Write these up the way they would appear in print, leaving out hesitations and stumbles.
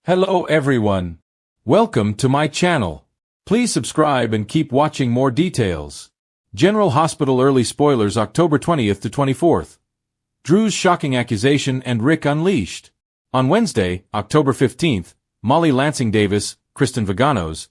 Hello everyone. Welcome to my channel. Please subscribe and keep watching more details. General Hospital early spoilers October 20th to 24th. Drew's shocking accusation and Rick unleashed. On Wednesday, October 15th, Molly Lansing Davis, Kristen Vaganos,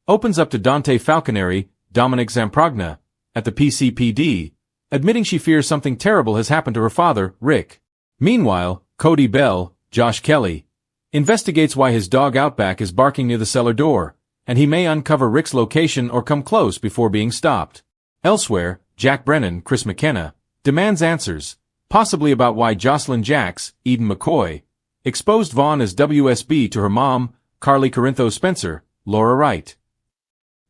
opens up to Dante Falconeri, Dominic Zamprogna, at the PCPD, admitting she fears something terrible has happened to her father, Rick. Meanwhile, Cody Bell, Josh Kelly, investigates why his dog Outback is barking near the cellar door, and he may uncover Rick's location or come close before being stopped. Elsewhere, Jack Brennan, Chris McKenna, demands answers, possibly about why Jocelyn Jacks, Eden McCoy, exposed Vaughn as WSB to her mom, Carly Corinthos Spencer, Laura Wright.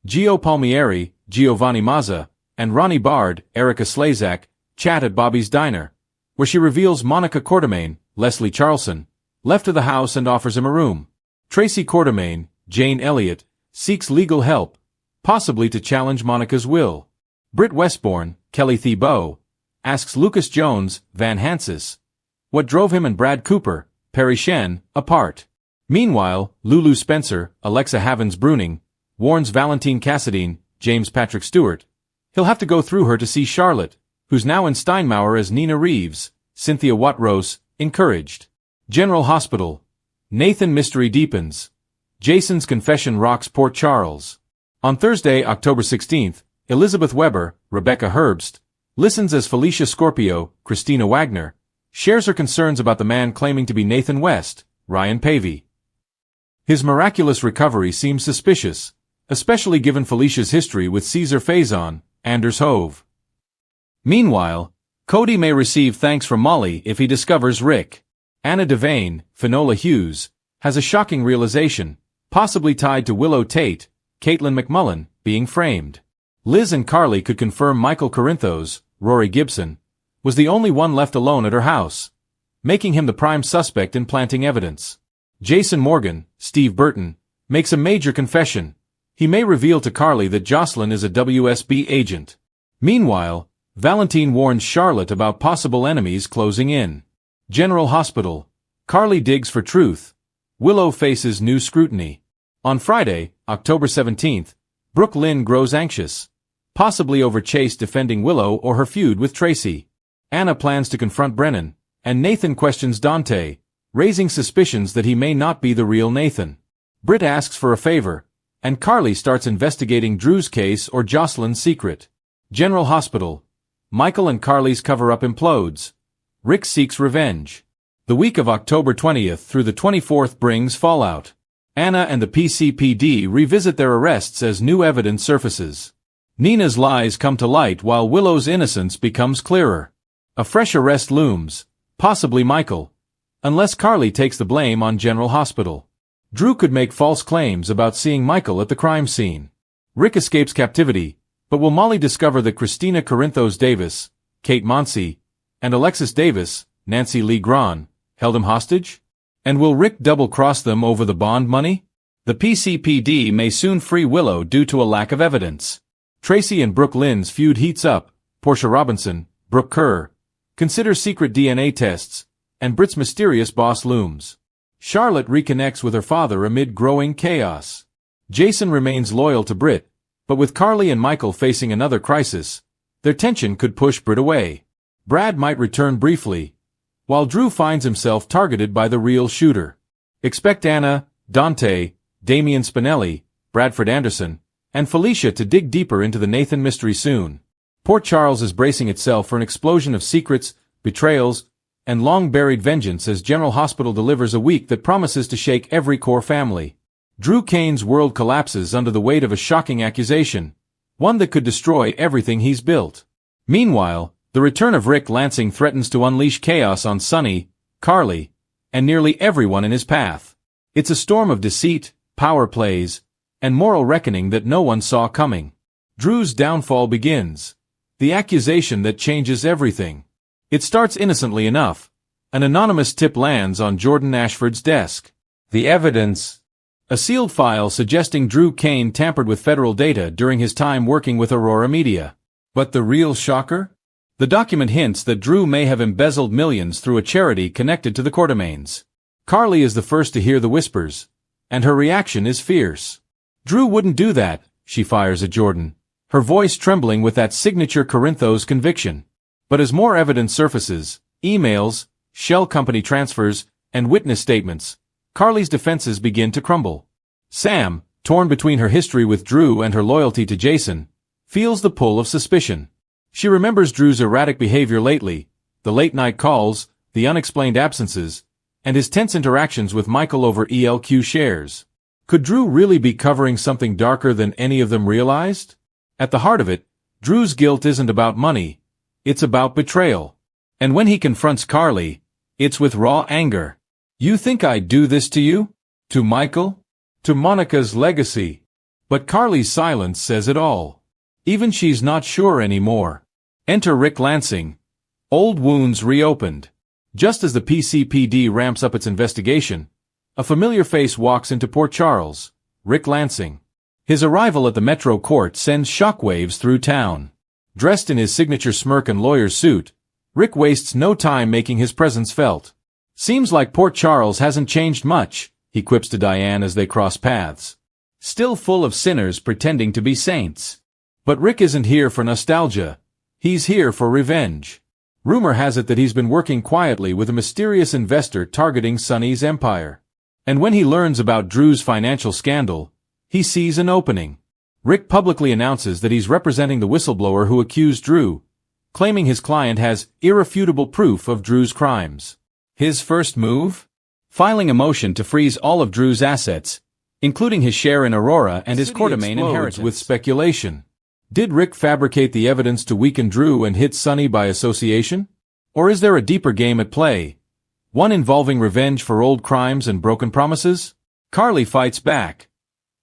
Gio Palmieri, Giovanni Mazza, and Ronnie Bard, Erica Slazak, chat at Bobby's Diner, where she reveals Monica Quartermaine, Leslie Charlson, left to the house and offers him a room. Tracy Quartermaine, Jane Elliott, seeks legal help, possibly to challenge Monica's will. Britt Westbourne, Kelly Thibault, asks Lucas Jones, Van Hansis, what drove him and Brad Cooper, Perry Shen, apart. Meanwhile, Lulu Spencer, Alexa Havens-Bruning, warns Valentine Cassadine, James Patrick Stewart, he'll have to go through her to see Charlotte, who's now in Steinmauer as Nina Reeves, Cynthia Watrose, encouraged. General Hospital. Nathan mystery deepens. Jason's confession rocks Port Charles. On Thursday, October 16th, Elizabeth Weber, Rebecca Herbst, listens as Felicia Scorpio, Christina Wagner, shares her concerns about the man claiming to be Nathan West, Ryan Pavey. His miraculous recovery seems suspicious, especially given Felicia's history with Caesar Faison, Anders Hove. Meanwhile, Cody may receive thanks from Molly if he discovers Rick. Anna Devane, Finola Hughes, has a shocking realization, possibly tied to Willow Tate, Caitlin McMullen, being framed. Liz and Carly could confirm Michael Corinthos, Rory Gibson, was the only one left alone at her house, making him the prime suspect in planting evidence. Jason Morgan, Steve Burton, makes a major confession. He may reveal to Carly that Jocelyn is a WSB agent. Meanwhile, Valentine warns Charlotte about possible enemies closing in. General Hospital. Carly digs for truth. Willow faces new scrutiny. On Friday, October 17th, Brooke Lynn grows anxious, possibly over Chase defending Willow or her feud with Tracy. Anna plans to confront Brennan, and Nathan questions Dante, raising suspicions that he may not be the real Nathan. Britt asks for a favor, and Carly starts investigating Drew's case or Jocelyn's secret. General Hospital. Michael and Carly's cover-up implodes. Rick seeks revenge. The week of October 20th through the 24th brings fallout. Anna and the PCPD revisit their arrests as new evidence surfaces. Nina's lies come to light while Willow's innocence becomes clearer. A fresh arrest looms, possibly Michael, unless Carly takes the blame on General Hospital. Drew could make false claims about seeing Michael at the crime scene. Rick escapes captivity, but will Molly discover that Christina Corinthos Davis, Kate Monsey, and Alexis Davis, Nancy Lee Grahn, held him hostage? And will Rick double-cross them over the bond money? The PCPD may soon free Willow due to a lack of evidence. Tracy and Brooke Lynn's feud heats up. Portia Robinson, Brooke Kerr, consider secret DNA tests, and Britt's mysterious boss looms. Charlotte reconnects with her father amid growing chaos. Jason remains loyal to Britt, but with Carly and Michael facing another crisis, their tension could push Britt away. Brad might return briefly, while Drew finds himself targeted by the real shooter. Expect Anna, Dante, Damian Spinelli, Bradford Anderson, and Felicia to dig deeper into the Nathan mystery soon. Port Charles is bracing itself for an explosion of secrets, betrayals, and long-buried vengeance as General Hospital delivers a week that promises to shake every core family. Drew Kane's world collapses under the weight of a shocking accusation, one that could destroy everything he's built. Meanwhile, the return of Rick Lansing threatens to unleash chaos on Sonny, Carly, and nearly everyone in his path. It's a storm of deceit, power plays, and moral reckoning that no one saw coming. Drew's downfall begins. The accusation that changes everything. It starts innocently enough. An anonymous tip lands on Jordan Ashford's desk. The evidence. A sealed file suggesting Drew Kane tampered with federal data during his time working with Aurora Media. But the real shocker? The document hints that Drew may have embezzled millions through a charity connected to the Quartermaines. Carly is the first to hear the whispers, and her reaction is fierce. Drew wouldn't do that, she fires at Jordan, her voice trembling with that signature Corinthos conviction. But as more evidence surfaces, emails, shell company transfers, and witness statements, Carly's defenses begin to crumble. Sam, torn between her history with Drew and her loyalty to Jason, feels the pull of suspicion. She remembers Drew's erratic behavior lately, the late-night calls, the unexplained absences, and his tense interactions with Michael over ELQ shares. Could Drew really be covering something darker than any of them realized? At the heart of it, Drew's guilt isn't about money, it's about betrayal. And when he confronts Carly, it's with raw anger. You think I'd do this to you? To Michael? To Monica's legacy? But Carly's silence says it all. Even she's not sure anymore. Enter Rick Lansing. Old wounds reopened. Just as the PCPD ramps up its investigation, a familiar face walks into Port Charles, Rick Lansing. His arrival at the Metro Court sends shockwaves through town. Dressed in his signature smirk and lawyer's suit, Rick wastes no time making his presence felt. Seems like Port Charles hasn't changed much, he quips to Diane as they cross paths. Still full of sinners pretending to be saints. But Rick isn't here for nostalgia. He's here for revenge. Rumor has it that he's been working quietly with a mysterious investor targeting Sonny's empire. And when he learns about Drew's financial scandal, he sees an opening. Rick publicly announces that he's representing the whistleblower who accused Drew, claiming his client has irrefutable proof of Drew's crimes. His first move? Filing a motion to freeze all of Drew's assets, including his share in Aurora and his Quartermain inheritance. With speculation. Did Rick fabricate the evidence to weaken Drew and hit Sonny by association? Or is there a deeper game at play? One involving revenge for old crimes and broken promises? Carly fights back.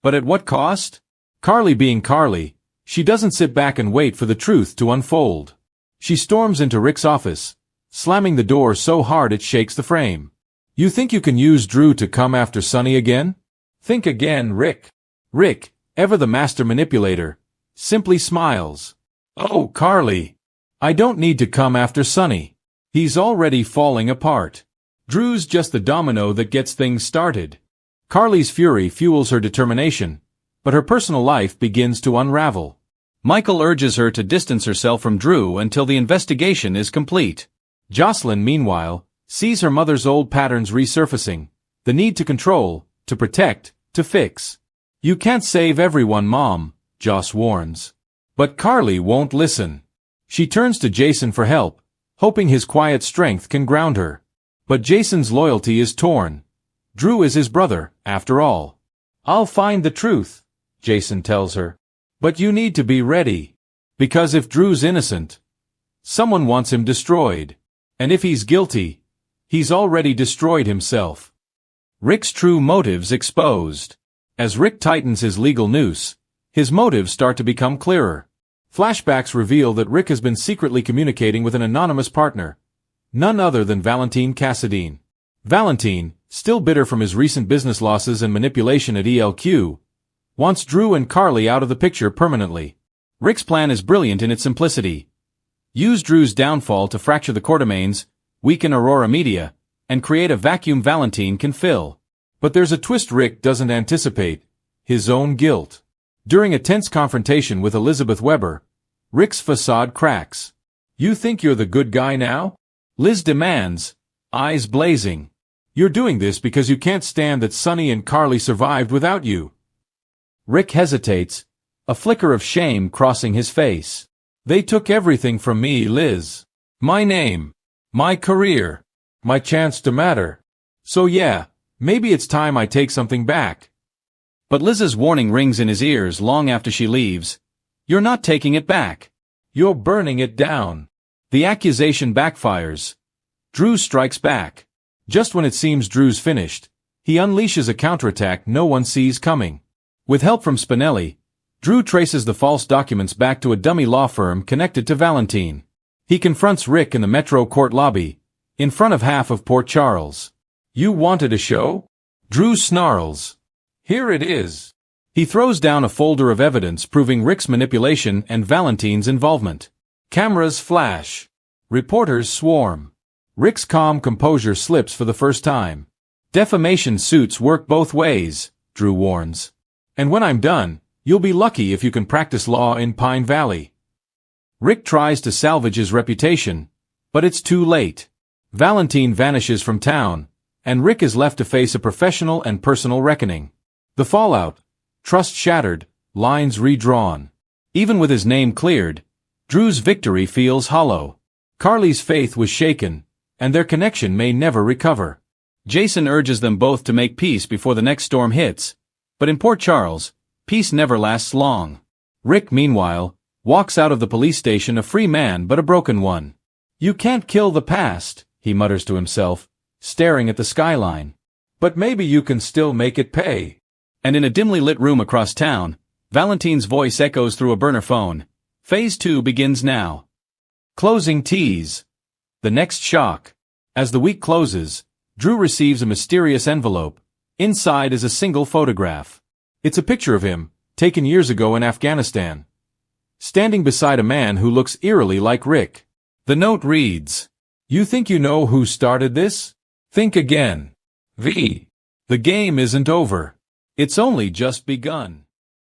But at what cost? Carly being Carly, she doesn't sit back and wait for the truth to unfold. She storms into Rick's office, slamming the door so hard it shakes the frame. You think you can use Drew to come after Sonny again? Think again, Rick. Rick, ever the master manipulator, simply smiles. Oh, Carly. I don't need to come after Sonny. He's already falling apart. Drew's just the domino that gets things started. Carly's fury fuels her determination, but her personal life begins to unravel. Michael urges her to distance herself from Drew until the investigation is complete. Jocelyn, meanwhile, sees her mother's old patterns resurfacing, the need to control, to protect, to fix. You can't save everyone, Mom, Joss warns. But Carly won't listen. She turns to Jason for help, hoping his quiet strength can ground her. But Jason's loyalty is torn. Drew is his brother, after all. I'll find the truth, Jason tells her. But you need to be ready. Because if Drew's innocent, someone wants him destroyed. And if he's guilty, he's already destroyed himself. Rick's true motives exposed. As Rick tightens his legal noose, his motives start to become clearer. Flashbacks reveal that Rick has been secretly communicating with an anonymous partner, none other than Valentine Cassadine. Valentine, still bitter from his recent business losses and manipulation at ELQ, wants Drew and Carly out of the picture permanently. Rick's plan is brilliant in its simplicity. Use Drew's downfall to fracture the Quartermains, weaken Aurora Media, and create a vacuum Valentine can fill. But there's a twist Rick doesn't anticipate: his own guilt. During a tense confrontation with Elizabeth Weber, Rick's facade cracks. You think you're the good guy now? Liz demands, eyes blazing. You're doing this because you can't stand that Sonny and Carly survived without you. Rick hesitates, a flicker of shame crossing his face. They took everything from me, Liz. My name. My career. My chance to matter. So yeah, maybe it's time I take something back. But Liz's warning rings in his ears long after she leaves. You're not taking it back. You're burning it down. The accusation backfires. Drew strikes back. Just when it seems Drew's finished, he unleashes a counterattack no one sees coming. With help from Spinelli, Drew traces the false documents back to a dummy law firm connected to Valentine. He confronts Rick in the Metro Court lobby, in front of half of Port Charles. You wanted a show? Drew snarls. Here it is. He throws down a folder of evidence proving Rick's manipulation and Valentine's involvement. Cameras flash. Reporters swarm. Rick's calm composure slips for the first time. Defamation suits work both ways, Drew warns. And when I'm done, you'll be lucky if you can practice law in Pine Valley. Rick tries to salvage his reputation, but it's too late. Valentine vanishes from town, and Rick is left to face a professional and personal reckoning. The fallout, trust shattered, lines redrawn. Even with his name cleared, Drew's victory feels hollow. Carly's faith was shaken, and their connection may never recover. Jason urges them both to make peace before the next storm hits, but in Port Charles, peace never lasts long. Rick, meanwhile, walks out of the police station a free man but a broken one. You can't kill the past, he mutters to himself, staring at the skyline. But maybe you can still make it pay. And in a dimly lit room across town, Valentine's voice echoes through a burner phone. Phase 2 begins now. Closing tease. The next shock. As the week closes, Drew receives a mysterious envelope. Inside is a single photograph. It's a picture of him, taken years ago in Afghanistan, standing beside a man who looks eerily like Rick. The note reads, "You think you know who started this? Think again. The game isn't over. It's only just begun."